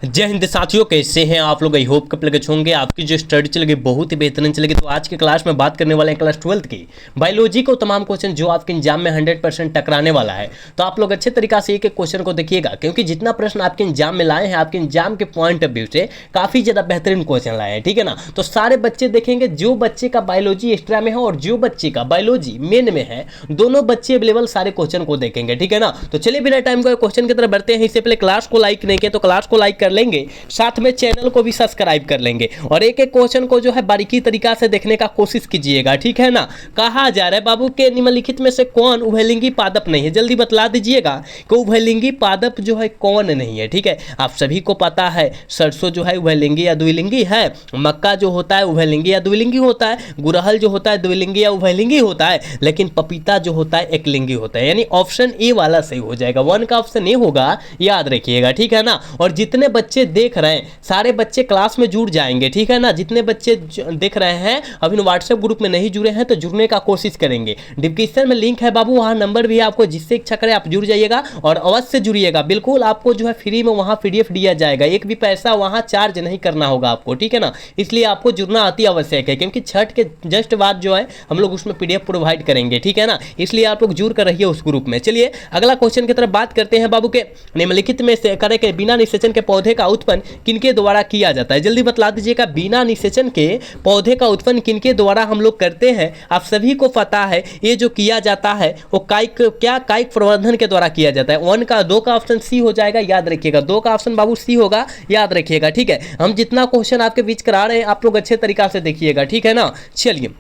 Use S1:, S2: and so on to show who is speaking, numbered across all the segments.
S1: जय हिंद साथियों, कैसे हैं आप लोग। आई होप कप लगे होंगे आपकी जो स्टडी चलेगी बहुत ही बेहतरीन चलेगी। तो आज के क्लास में बात करने वाले हैं क्लास 12th की बायोलॉजी को तमाम क्वेश्चन जो आपके एग्जाम में 100% टकराने वाला है। तो आप लोग अच्छे तरीका से एक एक क्वेश्चन को देखिएगा, क्योंकि जितना प्रश्न आपके एग्जाम में लाए हैं आपके एग्जाम के पॉइंट ऑफ व्यू से काफ़ी ज़्यादा बेहतरीन क्वेश्चन लाए हैं, ठीक है ना। तो सारे बच्चे देखेंगे, जो बच्चे का बायोलॉजी एक्स्ट्रा में है और जो बच्चे का बायोलॉजी मेन में है, दोनों बच्चे अवेलेबल सारे क्वेश्चन को देखेंगे, ठीक है ना। तो चलिए बिना टाइम को क्वेश्चन की तरफ बढ़ते हैं। इससे पहले क्लास को लाइक नहीं किया तो क्लास को लाइक कर लेंगे, साथ में चैनल को भी सब्सक्राइब कर लेंगे और एक एक क्वेश्चन को जो है बारीकी तरीका से देखने का कोशिश कीजिएगा, ठीक है ना। कहा जा रहा है बाबू के निम्नलिखित में से कौन उभयलिंगी पादप नहीं है, जल्दी बतला दीजिएगा कि उभयलिंगी पादप जो है कौन नहीं है, ठीक है। आप सभी को पता है सरसों जो है उभयलिंगी या द्विलिंगी है, मक्का जो होता है उभयलिंगी या द्विलिंगी होता है, गुड़हल जो होता है द्विलिंगी या उभयलिंगी होता है, लेकिन पपीता जो होता है एकलिंगी होता है। यानी ऑप्शन ए वाला सही हो जाएगा, 1 का ऑप्शन ए होगा, याद रखिएगा, ठीक है ना। और जितने बच्चे देख रहे हैं सारे बच्चे क्लास में जुड़ जाएंगे, ठीक है ना। जितने बच्चे देख रहे हैं अभी व्हाट्सएप ग्रुप में नहीं जुड़े हैं तो जुड़ने का कोशिश करेंगे। डिस्क्रिप्शन में लिंक है बाबू, वहाँ नंबर भी है आपको, जिससे इच्छा करें आप जुड़ जाइएगा और अवश्य जुड़िएगा। बिल्कुल आपको जो है फ्री में वहाँ PDF दिया जाएगा, एक भी पैसा वहाँ चार्ज नहीं करना होगा आपको, ठीक है ना। इसलिए आपको जुड़ना अति आवश्यक है, क्योंकि छठ के जस्ट बाद जो है हम लोग उसमें PDF प्रोवाइड करेंगे, ठीक है ना। इसलिए आप लोग जुड़ कर रहिए उस ग्रुप में। चलिए अगला क्वेश्चन की तरफ बात करते हैं बाबू के निम्नलिखित में से करे के बिना निषेचन के पौधे का उत्पन्न किनके द्वारा किया जाता है, जल्दी बतला दीजिएगा। बिना निषेचन के पौधे का उत्पन्न किनके द्वारा हम लोग करते हैं, आप सभी को पता है ये जो किया जाता है वो कायिक प्रवर्धन के द्वारा किया जाता है। 1 का 2 का ऑप्शन सी हो जाएगा, याद रखिएगा। 2 का ऑप्शन बाबू सी होगा, याद रखिएगा, ठीक है। हम जितना क्वेश्चन आपके बीच करा रहे हैं आप लोग अच्छे तरीका से देखिएगा, ठीक है ना। चलिए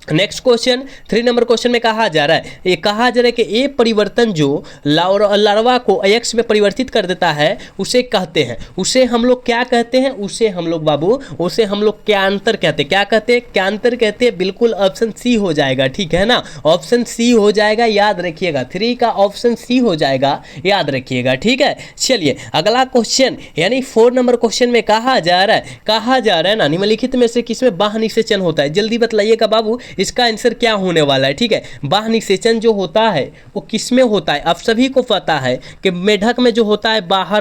S1: नेक्स्ट क्वेश्चन 3 नंबर क्वेश्चन में कहा जा रहा है, ये कहा जा रहा है कि ये परिवर्तन जो लार्वा को अयस्क में परिवर्तित कर देता है उसे कहते हैं, उसे हम लोग क्या कहते हैं, उसे हम लोग बाबू उसे हम लोग क्यांतर कहते हैं। क्या कहते हैं, क्यांतर कहते हैं। बिल्कुल ऑप्शन सी हो जाएगा, ठीक है ना। ऑप्शन सी हो जाएगा, याद रखिएगा। 3 का ऑप्शन सी हो जाएगा, याद रखिएगा, ठीक है। चलिए अगला क्वेश्चन यानी 4 नंबर क्वेश्चन में कहा जा रहा है ना, निम्नलिखित में से किसमें बाह्य निषेचन होता है, जल्दी बतलाइएगा बाबू, इसका आंसर क्या होने वाला है, ठीक है। बाह्य निषेचन जो होता है वो किसमें होता है, आप सभी को पता है कि मेढक में जो होता है बाह्य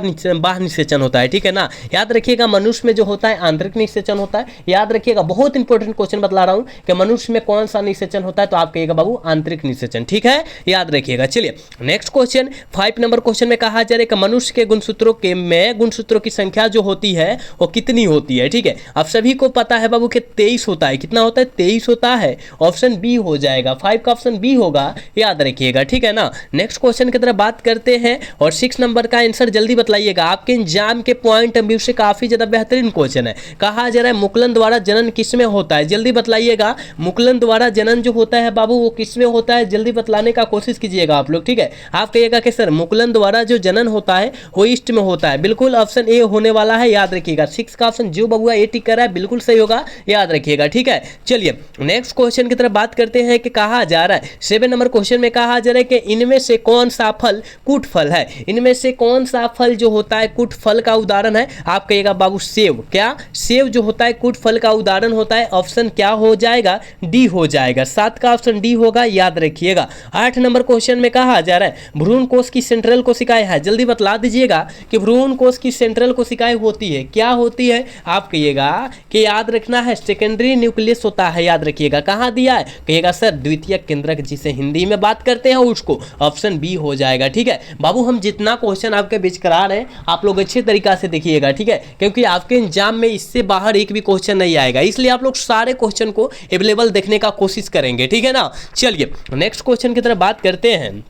S1: निषेचन होता है, ठीक है ना। याद रखिएगा मनुष्य में जो होता है आंतरिक निषेचन होता है, याद रखिएगा। बहुत इंपॉर्टेंट क्वेश्चन बतला रहा हूं कि मनुष्य में कौन सा निषेचन होता है, तो आप कहिएगा बाबू आंतरिक निषेचन, ठीक है, याद रखिएगा। चलिए नेक्स्ट क्वेश्चन 5 नंबर क्वेश्चन में कहा जा रहा है कि मनुष्य के गुणसूत्रों की संख्या जो होती है वो कितनी होती है, ठीक है। आप सभी को पता है बाबू कि 23 होता है। कितना होता है, 23 होता है। ऑप्शन बी हो जाएगा, 5 का ऑप्शन बी होगा, याद रखिएगा, ठीक है ना। नेक्स्ट क्वेश्चन की तरफ बात करते हैं और 6 नंबर का आंसर जल्दी बतलाइएगा। आपके एग्जाम के पॉइंट ऑफ व्यू से काफी ज्यादा बेहतरीन क्वेश्चन है। कहा जा रहा है मुकुलन द्वारा जनन किसमें होता है, जल्दी बतलाइएगा। मुकुलन द्वारा जनन जो होता है बाबू वो किसमें होता है, जल्दी बतलाने का कोशिश कीजिएगा आप लोग, ठीक है। आप कहिएगा कि सर मुकुलन द्वारा जो जनन होता है वो ईस्ट में होता है। बिल्कुल ऑप्शन ए होने वाला है, याद रखिएगा। 6 का ऑप्शन जो बबुआ ए टिक कर रहा है बिल्कुल सही होगा, याद रखिएगा, ठीक है। चलिए नेक्स्ट क्वेश्चन की तरफ बात करते हैं कि कहा जा रहा है 7 नंबर क्वेश्चन में कहा जा रहा है कि इनमें से कौन सा फल कुट फल है, इनमें से कौन सा फल जो होता है कुट फल का उदाहरण है, आप कहिएगा बाबू सेब। क्या सेब जो होता है कुट फल का उदाहरण होता है, ऑप्शन क्या हो जाएगा, डी हो जाएगा। 7 का ऑप्शन डी होगा, याद रखिएगा। 8 नंबर क्वेश्चन में कहा जा रहा है भ्रूण कोश की सेंट्रल कोशिकाएं है, जल्दी बतला दीजिएगा कि भ्रूण कोश की सेंट्रल कोशिकाएं होती है, क्या होती है, आप कहिएगा कि याद रखना है सेकेंडरी न्यूक्लियस होता है, याद रखिएगा। कहाँ दिया है, कहिएगा सर द्वितीय केंद्रक, जिसे हिंदी में बात करते हैं उसको, ऑप्शन बी हो जाएगा, ठीक है। बाबू हम जितना क्वेश्चन आपके बीच करा रहे हैं आप लोग अच्छे तरीका से देखिएगा, ठीक है, क्योंकि आपके एग्जाम में इससे बाहर एक भी क्वेश्चन नहीं आएगा, इसलिए आप लोग सारे क्वेश्चन को अवेलेबल देखने का कोशिश करेंगे, ठीक है ना। चलिए नेक्स्ट क्वेश्चन की तरफ बात करते हैं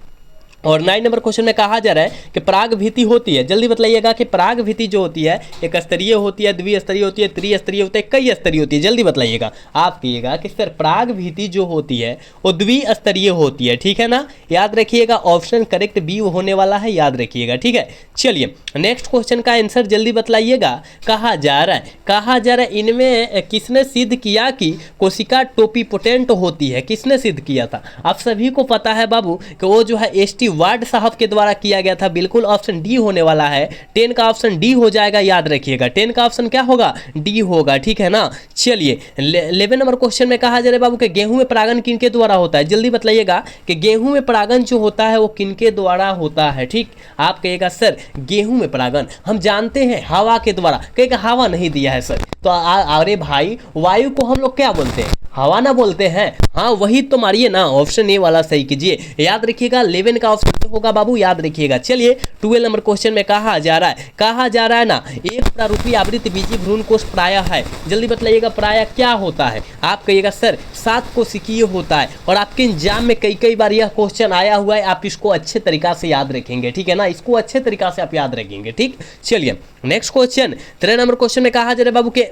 S1: और 9 नंबर क्वेश्चन में कहा जा रहा है कि पराग भीति होती है, जल्दी बतलाइएगा कि पराग भीति जो होती है एक स्तरीय होती है, द्विस्तरीय होती है, त्रिस्तरीय होती है, कई स्तरीय होती है, जल्दी बतलाइएगा। आप कहिएगा कि सर पराग भीति जो होती है वो द्विस्तरीय होती है, ठीक है ना, याद रखिएगा। ऑप्शन करेक्ट बी होने वाला है, याद रखिएगा, ठीक है। चलिए नेक्स्ट क्वेश्चन का आंसर जल्दी बतलाइएगा। कहा जा रहा है इनमें किसने सिद्ध किया कि कोशिका टोपिपोटेंट होती है, किसने सिद्ध किया था, आप सभी को पता है बाबू कि वो जो है ST वार्ड साहब के द्वारा किया गया था। बिल्कुल ऑप्शन डी होने वाला है। 10 का ऑप्शन डी हो जाएगा, याद रखिएगा। 10 का ऑप्शन क्या होगा? डी होगा, ठीक है ना। चलिए 11 नंबर क्वेश्चन में कहा जा रहा है बाबू कि गेहूं में परागण किनके द्वारा होता है? जल्दी बताइएगा कि गेहूं में परागण जो होता है वो किनके द्वारा होता है। ठीक, आप कहिएगा सर गेहूं में परागण हम जानते हैं हवा के द्वारा। कहेगा हवा नहीं दिया है सर, तो अरे भाई वायु को हम लोग क्या बोलते हैं? हवा ना बोलते हैं। हाँ वही तो मारिए ना, ऑप्शन ए वाला सही कीजिए। याद रखिएगा 11 का ऑप्शन होगा बाबू, याद रखिएगा। चलिए 12 नंबर क्वेश्चन में कहा जा रहा है ना, एक प्रारूपी आवृत्ति बीजी भ्रूण कोष प्राय है। जल्दी बताइएगा प्राय क्या होता है? आप कहिएगा सर 7 कोशिकीय होता है। और आपके एग्जाम में कई बार यह क्वेश्चन आया हुआ है, आप इसको अच्छे तरीका से याद रखेंगे, ठीक है ना। इसको अच्छे तरीका से आप याद रखेंगे, ठीक। चलिए नेक्स्ट क्वेश्चन 13 नंबर क्वेश्चन में कहा जा रहा है बाबू के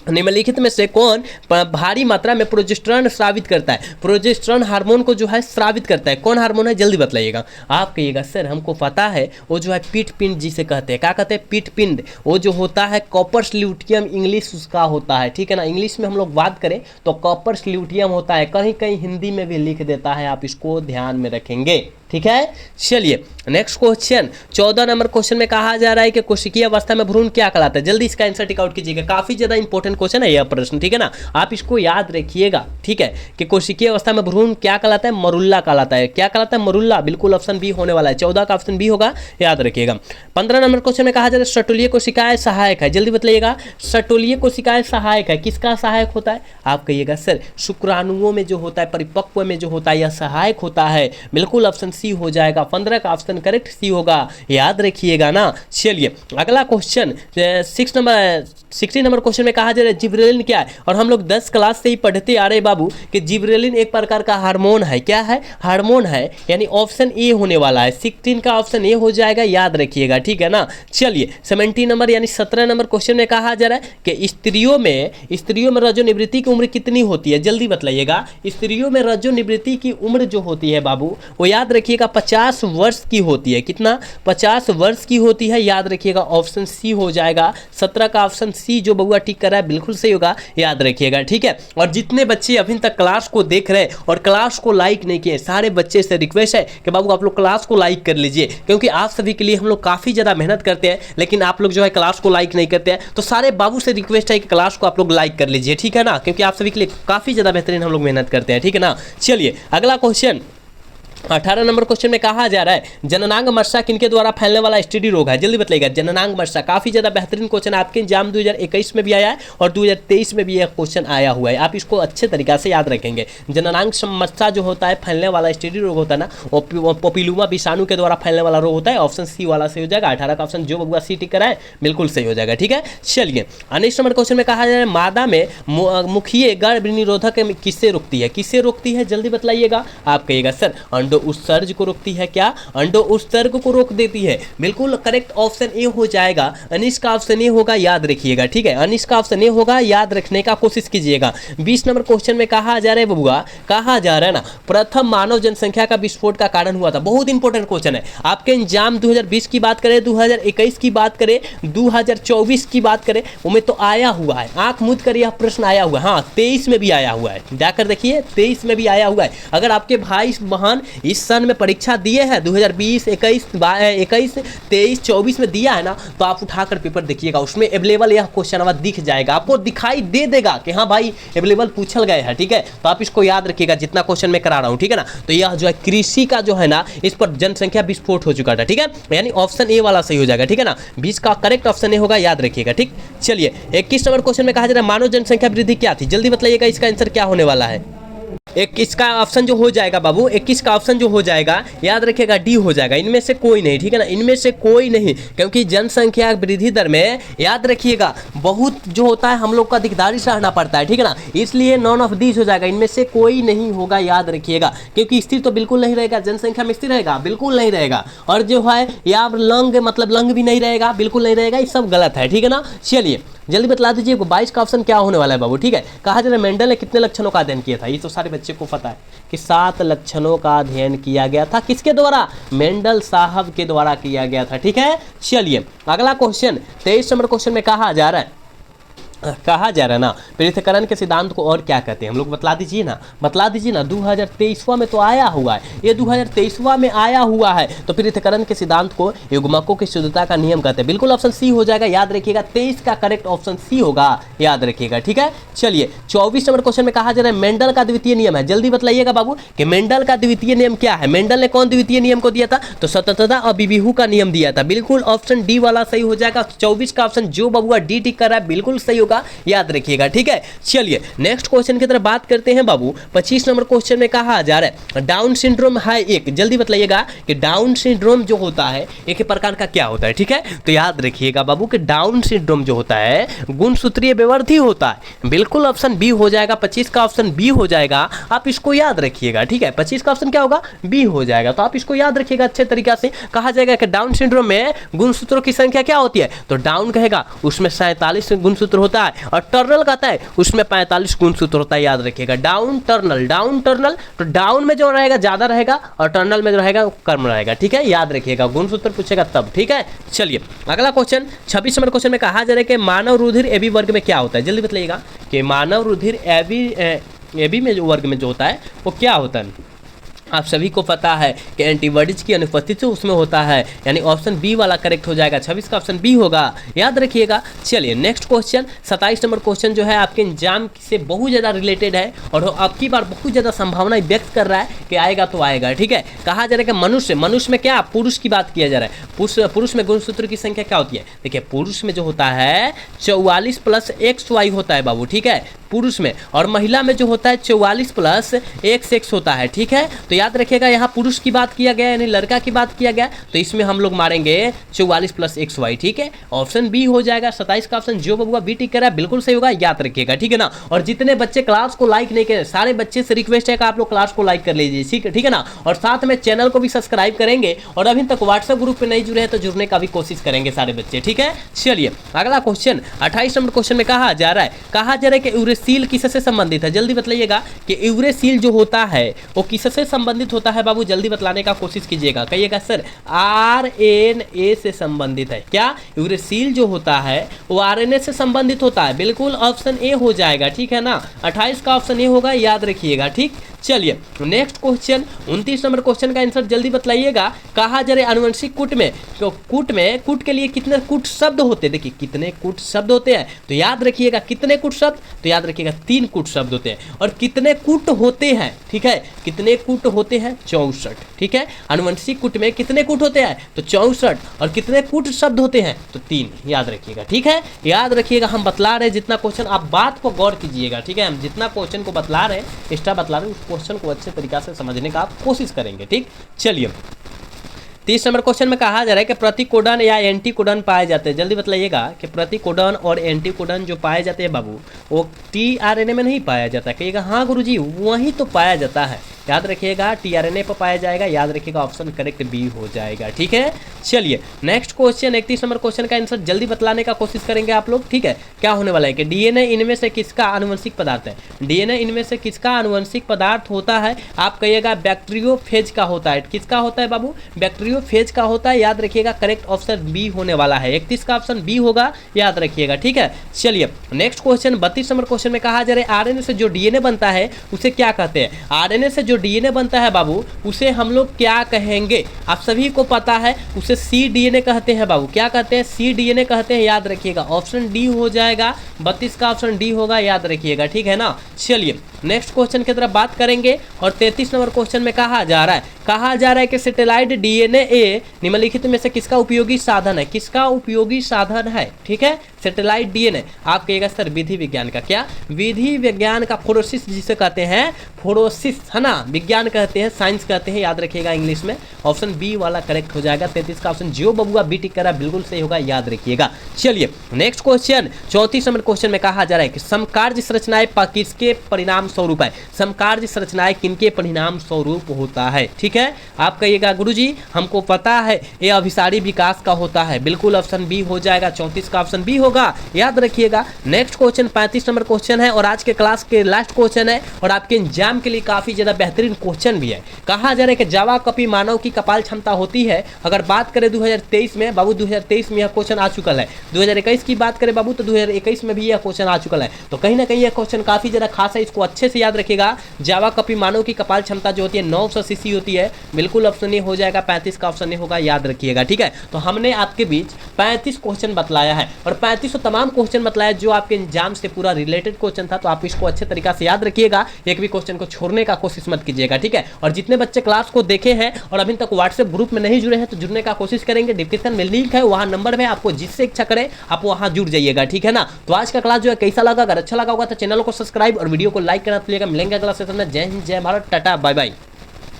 S1: निम्नलिखित में से कौन भारी मात्रा में प्रोजेस्टेरोन स्रावित करता है? प्रोजेस्टेरोन हार्मोन को जो है स्रावित करता है, कौन हार्मोन है? जल्दी बताइएगा। आप कहिएगा सर हमको पता है, वो जो है पीठ पिंड जिसे कहते हैं। क्या कहते हैं? पीठ पिंड। वो जो होता है कॉपर्स ल्यूटियम, इंग्लिश उसका होता है, ठीक है ना। इंग्लिश में हम लोग बात करें तो कॉपर्स ल्यूटियम होता है, कहीं कहीं हिंदी में भी लिख देता है, आप इसको ध्यान में रखेंगे, ठीक है। चलिए नेक्स्ट क्वेश्चन 14 नंबर क्वेश्चन में कहा जा रहा है कि कोशिकीय अवस्था में भ्रूण क्या कहलाता है? जल्दी इसका आंसर टिक आउट कीजिएगा, काफी ज्यादा इंपॉर्टेंट क्वेश्चन है यह प्रश्न, ठीक है ना। आप इसको याद रखिएगा, ठीक है, कि कोशिकीय अवस्था में भ्रूण क्या कहलाता है? मरुल्ला कहलाता है। क्या कहलाता है? मरुल्ला। बिल्कुल ऑप्शन बी होने वाला है। 14 का ऑप्शन बी होगा, याद रखिएगा। 15 नंबर क्वेश्चन में कहा जा रहा है सटोलीय कोशिकाएं सहायक है। जल्दी बताइएगा सटोलीय कोशिकाएं सहायक है, किसका सहायक होता है? आप कहिएगा सर शुक्राणुओं में जो होता है, परिपक्व में जो होता है, यह सहायक होता है। बिल्कुल ऑप्शन सी हो जाएगा। 15 का ऑप्शन करेक्ट सी होगा, याद रखिएगा ना। चलिए अगला क्वेश्चन 16 नंबर क्वेश्चन में कहा जा रहा है जिबरेलिन क्या है? और हम लोग 10 क्लास से ही पढ़ते आ रहे बाबू कि जिबरेलिन एक प्रकार का हार्मोन है। क्या है? हार्मोन है, यानी ऑप्शन ए होने वाला है। 16 का ऑप्शन ए हो जाएगा, याद रखिएगा, ठीक है ना। चलिए 17 नंबर यानी 17 नंबर क्वेश्चन में कहा जा रहा है कि स्त्रियों में रजोनिवृत्ति की उम्र कितनी होती है? जल्दी बताइएगा। स्त्रियों में रजोनिवृत्ति की उम्र जो होती है बाबू, वो याद रखिएगा 50 वर्ष की होती है। कितना? 50 वर्ष की होती है, याद रखिएगा। ऑप्शन सी हो जाएगा। 17 का ऑप्शन सी जो बउआ टिक कर रहा है बिल्कुल सही होगा, याद रखिएगा, ठीक है। और जितने बच्चे अभी तक क्लास को देख रहे हैं और क्लास को लाइक नहीं किए, सारे बच्चे से रिक्वेस्ट है कि बाबू आप लोग क्लास को लाइक कर लीजिए, क्योंकि आप सभी के लिए हम लोग काफी ज्यादा मेहनत करते हैं, लेकिन आप लोग जो है क्लास को लाइक नहीं करते हैं। तो सारे बाबू से रिक्वेस्ट है कि क्लास को आप लोग लाइक कर लीजिए, ठीक है ना, क्योंकि आप सभी के लिए काफी ज्यादा बेहतरीन हम लोग मेहनत करते हैं, ठीक है ना। चलिए अगला क्वेश्चन 18 नंबर क्वेश्चन में कहा जा रहा है जननांग मर्सा किनके द्वारा फैलने वाला एसटीडी रोग है? जल्दी बताइएगा। जननांग मर्सा काफी ज्यादा बेहतरीन क्वेश्चन आपके एग्जाम 2021 में भी आया है और 2023 में भी यह क्वेश्चन आया हुआ है, आप इसको अच्छे तरीका से याद रखेंगे। जननांग मर्सा जो होता है फैलने वाला एसटीडी रोग होता है ना, वो पोपिलुमा विषाणु के द्वारा फैलने वाला रोग होता है। ऑप्शन सी वाला सही हो जाएगा। 18 का ऑप्शन जो बउआ सी टिक कराए बिल्कुल सही हो जाएगा, ठीक है। चलिए नेक्स्ट नंबर क्वेश्चन में कहा जा रहा है मादा में मुखीय गर्भ निरोधक किससे रोकती है? किससे रोकती है? जल्दी बताइएगा। आप कहिएगा सर अंडो उत्सर्ज को रोकती है। क्या? अंडो उत्सर्ग को रोक देती है। बिल्कुल करेक्ट ऑप्शन ए हो जाएगा। अनिश का ऑप्शन ए होगा, याद रखिएगा, ठीक है। अनिश का ऑप्शन ए होगा, याद रखने का कोशिश कीजिएगा। 20 नंबर क्वेश्चन में कहा जा रहा है बबुआ, कहा जा रहा है ना प्रथम मानव जनसंख्या का विस्फोट का कारण हुआ था। बहुत इंपॉर्टेंट क्वेश्चन है आपके एग्जाम 2020 की बात करें, 2021 की बात करें, 2024 की बात करें, उनमें तो आया हुआ है। आंख मूंद कर यह प्रश्न आया हुआ है। हाँ 23 में भी आया हुआ है, जाकर देखिए 23 में भी आया हुआ है। अगर आपके भाई बहन इस सन में परीक्षा दिए हैं 2020, 21, 23, 24 में दिया है ना, तो आप उठाकर पेपर देखिएगा, उसमें अवेलेबल यह क्वेश्चन दिख जाएगा, आपको दिखाई दे देगा कि हाँ भाई अवेलेबल पूछल गए हैं, ठीक है। तो आप इसको याद रखिएगा जितना क्वेश्चन मैं करा रहा हूँ, ठीक है ना। तो यह जो है कृषि का जो है ना, इस पर जनसंख्या विस्फोट हो चुका था, ठीक है, यानी ऑप्शन ए वाला सही हो जाएगा, ठीक है ना। 20 का करेक्ट ऑप्शन ए होगा, याद रखिएगा, ठीक। चलिए 21 नंबर क्वेश्चन में कहा जा रहा है मानव जनसंख्या वृद्धि क्या थी? जल्दी बताइएगा इसका आंसर क्या होने वाला है। 21 का ऑप्शन जो हो जाएगा बाबू, 21 का ऑप्शन जो हो जाएगा, याद रखिएगा डी हो जाएगा। इनमें से कोई नहीं, ठीक है ना, इनमें से कोई नहीं, क्योंकि जनसंख्या वृद्धि दर में याद रखिएगा बहुत जो होता है हम लोग का दिकदारी से रहना पड़ता है, ठीक है ना, इसलिए नॉन ऑफ दीज हो जाएगा। इनमें से कोई नहीं होगा, याद रखिएगा, क्योंकि स्थिर तो बिल्कुल नहीं रहेगा, जनसंख्या में स्थिर रहेगा बिल्कुल नहीं रहेगा, और जो है या लंग मतलब लंग भी नहीं रहेगा, बिल्कुल नहीं रहेगा, ये सब गलत है, ठीक है ना। चलिए जल्दी बतला दीजिए 22 का ऑप्शन क्या होने वाला है बाबू, ठीक है। कहा जा रहा है मेंडल ने कितने लक्षणों का अध्ययन किया था? ये तो सारे बच्चे को पता है कि 7 लक्षणों का अध्ययन किया गया था। किसके द्वारा? मेंडल साहब के द्वारा किया गया था, ठीक है। चलिए अगला क्वेश्चन 23 नंबर क्वेश्चन में कहा जा रहा है कहा जा रहा है ना, पृथक्करण के सिद्धांत को और क्या कहते हैं हम लोग बतला दीजिए ना, बतला दीजिए ना। 2023वां में तो आया हुआ है, ये 2023वां में आया हुआ है। तो पृथक्करण के सिद्धांत को युग्मकों की शुद्धता का नियम कहते हैं। बिल्कुल ऑप्शन सी हो जाएगा, याद रखिएगा 23 का करेक्ट ऑप्शन सी होगा, याद रखिएगा, ठीक है। चलिए 24 नंबर क्वेश्चन में कहा जा रहा है मेंडल का द्वितीय नियम है। जल्दी बतलाइएगा बाबू कि मेंडल का द्वितीय नियम क्या है। मेंडल ने कौन द्वितीय नियम को दिया था, तो स्वतंत्रता और विविहु का नियम दिया था। बिल्कुल ऑप्शन डी वाला सही हो जाएगा। 24 का ऑप्शन जो बबुआ डी टिक कर रहा है बिल्कुल सही होगा, याद रखिएगा, ठीक है। चलिए नेक्स्ट क्वेश्चन की तरफ बात करते हैं बाबू। 25 नंबर क्वेश्चन में कहा जा रहा है डाउन सिंड्रोम है एक। जल्दी बताइएगा कि डाउन सिंड्रोम जो होता है एक प्रकार का क्या होता है, ठीक है। तो याद रखिएगा बाबू कि डाउन सिंड्रोम जो होता है गुणसूत्रीय विवर्ती होता है। बिल्कुल ऑप्शन बी हो जाएगा, 25 का ऑप्शन बी हो जाएगा। आप इसको याद रखिएगा, ठीक है। 25 का ऑप्शन क्या होगा, बी हो जाएगा। तो आप इसको याद रखिएगा अच्छे तरीके से। कहा जाएगा कि डाउन सिंड्रोम में गुणसूत्रों की संख्या क्या होती है, तो डाउन कहेगा उसमें 47 गुणसूत्र होता है, और टर्नल कहता है उसमें 45 गुणसूत्र होता है, याद रखिएगा। डाउन टर्नल, डाउन टर्नल, तो डाउन में जो रहेगा ज्यादा रहेगा और टर्नल में जो रहेगा कम रहेगा, ठीक है, याद रखिएगा। गुणसूत्र पूछेगा तब, ठीक है। चलिए अगला क्वेश्चन 26 नंबर क्वेश्चन में कहा जा रहा है कि मानव रुधिर एबी वर्ग में क्या होता है। जल्दी बताइएगा कि मानव रुधिर एबी में जो वर्ग में जो होता है वो क्या होता है। आप सभी को पता है कि एंटीबॉडीज की अनुपस्थिति उसमें होता है, यानी ऑप्शन बी वाला करेक्ट हो जाएगा। 26 का ऑप्शन बी होगा, याद रखिएगा। चलिए नेक्स्ट क्वेश्चन 27 नंबर क्वेश्चन जो है आपके एग्जाम से बहुत ज़्यादा रिलेटेड है और अब की बार बहुत ज़्यादा संभावना व्यक्त कर रहा है कि आएगा तो आएगा, ठीक है। कहा जा रहा है कि मनुष्य में क्या, पुरुष की बात किया जा रहा है। पुरुष में गुणसूत्र की संख्या क्या होती है। देखिए पुरुष में जो होता है 44 प्लस XY होता है बाबू, ठीक है, पुरुष में। और महिला में जो होता है 44 प्लस XX होता है, ठीक है। तो याद रखिएगा यहाँ पुरुष की बात किया गया यानी लड़का की बात किया गया, तो इसमें हम लोग मारेंगे 44 प्लस XY, ठीक है। ऑप्शन बी हो जाएगा। 27 का ऑप्शन जो बबुआ बी टिक कर रहा है बिल्कुल सही होगा, याद रखिएगा, ठीक है ना। और जितने बच्चे क्लास को लाइक नहीं करें, सारे बच्चे से रिक्वेस्ट है कि आप लोग क्लास को लाइक कर लीजिए, ठीक है ना। और साथ में चैनल को भी सब्सक्राइब करेंगे, और अभी तक व्हाट्सएप ग्रुप पे नहीं जुड़े हैं तो जुड़ने का भी कोशिश करेंगे सारे बच्चे, ठीक है। चलिए अगला क्वेश्चन 28 नंबर क्वेश्चन में कहा जा रहा है कि यूरेसिल किससे संबंधित है। जल्दी बताइएगा कि यूरेसिल जो होता है वो किससे संबंधित होता है बाबू, जल्दी बतलाने का कोशिश कीजिएगा। कहिएगा सर RNA से संबंधित है। क्या यूरेसिल जो होता है वो RNA से संबंधित होता है, बिल्कुल ऑप्शन ए हो जाएगा, ठीक है ना। 28 का ऑप्शन ए होगा, याद रखिएगा, ठीक। चलिए नेक्स्ट क्वेश्चन 29 नंबर क्वेश्चन का आंसर जल्दी बतलाइएगा। कहा जा रहा है आनुवंशिक कूट में, तो कूट के लिए कितने कूट शब्द होते हैं। देखिए कितने कूट शब्द होते हैं, तो याद रखिएगा कितने कूट शब्द, तो याद रखिएगा 3 कूट शब्द होते हैं। और कितने कूट होते हैं, ठीक है, कितने कूट होते हैं 64, ठीक है। आनुवंशिक कूट में कितने कूट होते हैं, तो 64। और कितने कूट शब्द होते हैं, तो 3, याद रखिएगा, ठीक है, याद रखिएगा। हम बतला रहे जितना क्वेश्चन, आप बात को गौर कीजिएगा, ठीक है। हम जितना क्वेश्चन को बतला रहे हैं, एक्स्ट्रा बतला रहे हैं, क्वेश्चन को अच्छे तरीके से समझने का आप कोशिश करेंगे, ठीक। चलिए 30 नंबर क्वेश्चन में कहा जा रहा है कि प्रतिकोडन या एंटीकोडन पाए जाते हैं। जल्दी बताइएगा कि प्रतिकोडन और एंटीकोडन जो पाए जाते हैं बाबू वो tRNA में नहीं पाया जाता। कहिएगा हाँ गुरुजी वहीं तो पाया जाता है, याद रखिएगा tRNA पर पाया जाएगा, याद रखिएगा ऑप्शन करेक्ट बी हो जाएगा, ठीक है। चलिए नेक्स्ट क्वेश्चन 31 नंबर क्वेश्चन का आंसर जल्दी बतलाने का कोशिश करेंगे आप लोग, ठीक है। क्या होने वाला है कि डीएनए इनमें से किसका आनुवंशिक पदार्थ है। डीएनए इनमें से किसका आनुवंशिक पदार्थ होता है, आप कहिएगा बैक्टीरियोफेज का होता है। किसका होता है बाबू, बैक्टीरियोफेज का होता है, याद रखिएगा करेक्ट ऑप्शन बी होने वाला है। 31 का ऑप्शन बी होगा, याद रखिएगा, ठीक है। चलिए नेक्स्ट क्वेश्चन 32 नंबर क्वेश्चन में कहा जा रहा है आरएनए से जो डीएनए बनता है उसे क्या कहते हैं। आरएनए से जो डीएनए बनता है बाबू उसे हम लोग क्या कहेंगे, आप सभी को पता है, उसे cDNA कहते हैं बाबू। क्या कहते हैं, cDNA कहते हैं, याद रखिएगा ऑप्शन डी हो जाएगा। 32 का ऑप्शन डी होगा, याद रखिएगा, ठीक है ना। चलिए नेक्स्ट क्वेश्चन की तरफ बात करेंगे और 33 नंबर क्वेश्चन में कहा जा रहा है कि सैटेलाइट डीएनए निम्नलिखित में से किसका उपयोगी साधन है। किसका उपयोगी साधन है, ठीक है, सैटेलाइट डीएनए। आप कहिएगा सर विधि विज्ञान का। क्या, विधि विज्ञान का फोरोसिस जिसे कहते हैं, फोरोसिस है ना, विज्ञान कहते हैं, साइंस कहते हैं, याद रखिएगा इंग्लिश में। ऑप्शन बी वाला करेक्ट हो जाएगा। 33 का ऑप्शन जो बबुआ बी टिक करा बिल्कुल सही होगा, याद रखिएगा। चलिए नेक्स्ट क्वेश्चन 34 नंबर क्वेश्चन में कहा जा रहा है कि समकार्य संरचनाएं किसके परिणाम स्वरूप है, समकार्य संरचनाएं किनके परिणाम स्वरूप होता है। ठीक है, आप कहिएगा गुरुजी हमको पता है ये अभिसारी विकास का होता है, बिल्कुल ऑप्शन बी हो जाएगा, 34 का ऑप्शन बी होगा, याद रखिएगा। नेक्स्ट क्वेश्चन 35 नंबर क्वेश्चन है और आज के क्लास के लास्ट क्वेश्चन है और आपके एग्जाम के लिए काफी ज्यादा बेहतरीन क्वेश्चन भी है। कहा जा रहा है कि जावा कॉपी मानव की कपाल क्षमता होती है। अगर बात करें 2023 में बाबू, 2023 में यह क्वेश्चन आ चुका है, 2021 की बात करें बाबू तो 2021 में भी यह क्वेश्चन आ चुका है। तो कहीं ना कहीं यह क्वेश्चन काफी ज्यादा खास है, इसको अच्छे से याद रखिएगा। जावा कॉपी मानव की कपाल क्षमता जो होती है 900 सीसी होती है, बिल्कुल ऑप्शन ए हो जाएगा, 35 का ऑप्शन ए होगा, याद रखिएगा। ठीक है, तो हमने आपके बीच 35 क्वेश्चन बतलाया है और 35 तमाम क्वेश्चन बतलाया जो आपके एग्जाम से पूरा रिलेटेड क्वेश्चन था, तो आप इसको अच्छे तरीका से याद रखिएगा, एक भी क्वेश्चन को छोड़ने का कोशिश मत कीजिएगा। ठीक है, और जितने बच्चे क्लास को देखे हैं और अभी तक व्हाट्सएप ग्रुप में नहीं जुड़े हैं तो जुड़ने का कोशिश करेंगे, डिस्क्रिप्शन में लिंक है, वहां नंबर है, आपको जिससे इच्छा करे आप वहां जुड़ जाइएगा। ठीक है ना, तो आज का क्लास जो है कैसा लगा, अगर अच्छा लगा होगा तो चैनल को सब्सक्राइब और वीडियो को लाइक करना भूलिएगा। मिलेंगे अगला सेशन में। जय हिंद, जय भारत, टाटा, बाय बाय।